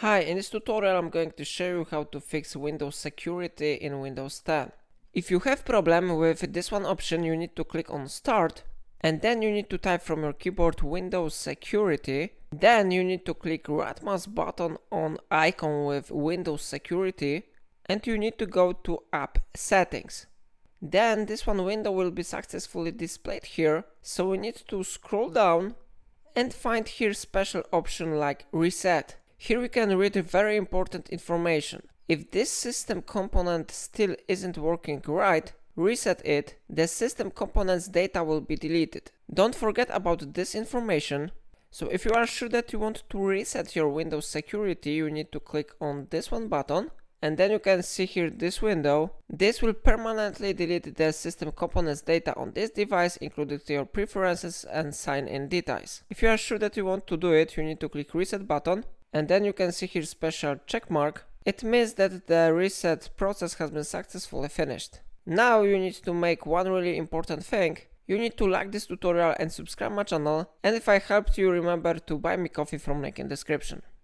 Hi, in this tutorial I'm going to show you how to fix Windows security in Windows 10. If you have problem with this one option, you need to click on Start and then you need to type from your keyboard Windows security. Then you need to click right mouse button on icon with Windows security and you need to go to App Settings. Then this one window will be successfully displayed here, so we need to scroll down and find here special option like Reset. Here we can read very important information. If this system component still isn't working right, reset it, the system component's data will be deleted. Don't forget about this information. So if you are sure that you want to reset your Windows security, you need to click on this one button. And then you can see here this window. This will permanently delete the system components data on this device, including your preferences and sign-in details. If you are sure that you want to do it, you need to click reset button. And then you can see here special check mark. It means that the reset process has been successfully finished. Now you need to make one really important thing. You need to like this tutorial and subscribe my channel. And if I helped you, remember to buy me coffee from link in description.